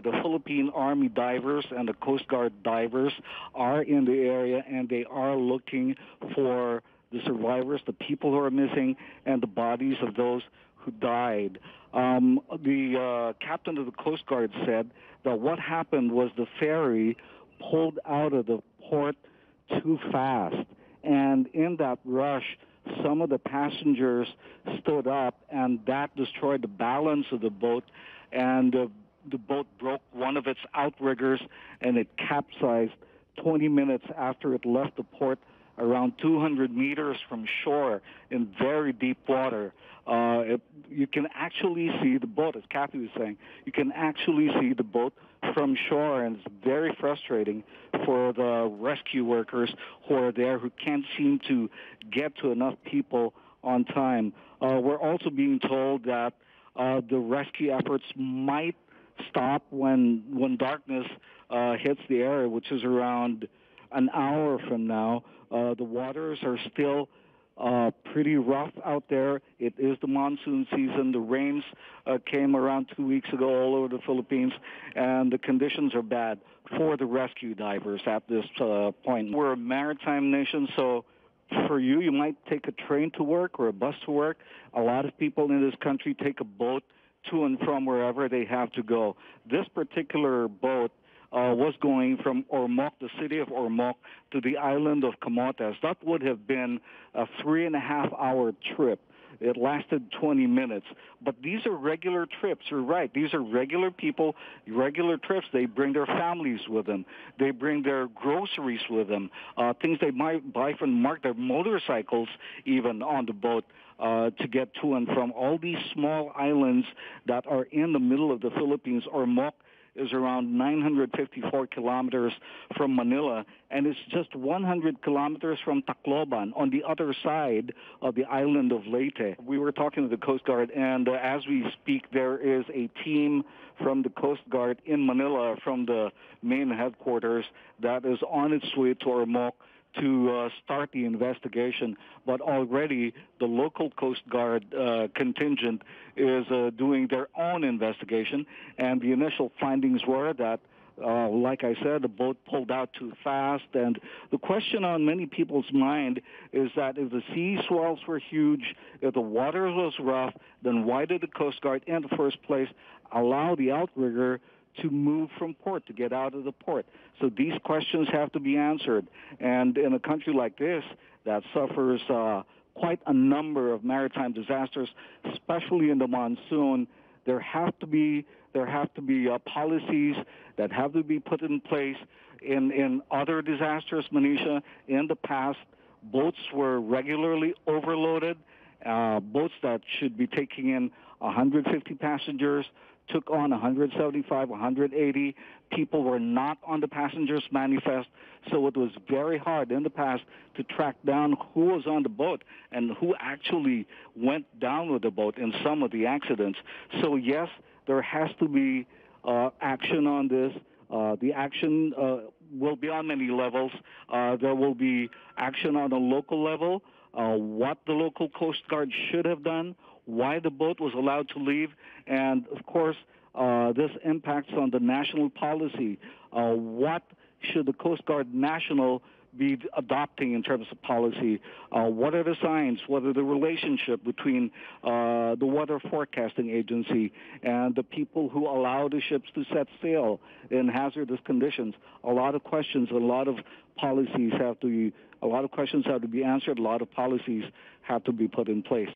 The Philippine Army divers and the Coast Guard divers are in the area, and they are looking for the survivors, the people who are missing, and the bodies of those who died. The captain of the Coast Guard said that what happened was the ferry pulled out of the port too fast, and in that rush, some of the passengers stood up, and that destroyed the balance of the boat, and the boat broke one of its outriggers, and it capsized 20 minutes after it left the port around 200 meters from shore in very deep water. You can actually see the boat, as Kathy was saying, you can actually see the boat from shore, and it's very frustrating for the rescue workers who are there who can't seem to get to enough people on time. We're also being told that the rescue efforts might stop when darkness hits the area, which is around an hour from now. The waters are still pretty rough out there. It is the monsoon season. The rains came around 2 weeks ago all over the Philippines, and the conditions are bad for the rescue divers at this point. We're a maritime nation, so for you, you might take a train to work or a bus to work. A lot of people in this country take a boat to and from wherever they have to go. This particular boat was going from Ormoc, the city of Ormoc, to the island of Camotes. That would have been a 3.5-hour trip. It lasted 20 minutes. But these are regular trips. You're right. These are regular people, regular trips. They bring their families with them. They bring their groceries with them, things they might buy from their motorcycles even on the boat to get to and from all these small islands that are in the middle of the Philippines. Ormoc is around 954 kilometers from Manila, and it's just 100 kilometers from Tacloban on the other side of the island of Leyte. We were talking to the Coast Guard, and as we speak, there is a team from the Coast Guard in Manila, from the main headquarters, that is on its way to Ormoc to start the investigation. But already the local Coast Guard contingent is doing their own investigation, and the initial findings were that, like I said, the boat pulled out too fast. And the question on many people's mind is that if the sea swells were huge, if the water was rough, then why did the Coast Guard in the first place allow the outrigger to move from port, to get out of the port? So these questions have to be answered. And in a country like this that suffers quite a number of maritime disasters, especially in the monsoon, there have to be policies that have to be put in place. In other disasters, Manisha, in the past, boats were regularly overloaded. Boats that should be taking in 150 passengers took on 175, 180. People were not on the passengers manifest, so it was very hard in the past to track down who was on the boat and who actually went down with the boat in some of the accidents. So yes, there has to be action on this. The action will be on many levels. There will be action on a local level, what the local Coast Guard should have done, why the boat was allowed to leave, and of course, this impacts on the national policy. What should the Coast Guard National be adopting in terms of policy? What are the signs? What are the relationship between the Weather Forecasting Agency and the people who allow the ships to set sail in hazardous conditions? A lot of questions, a lot of policies have to be, a lot of questions have to be answered, a lot of policies have to be put in place.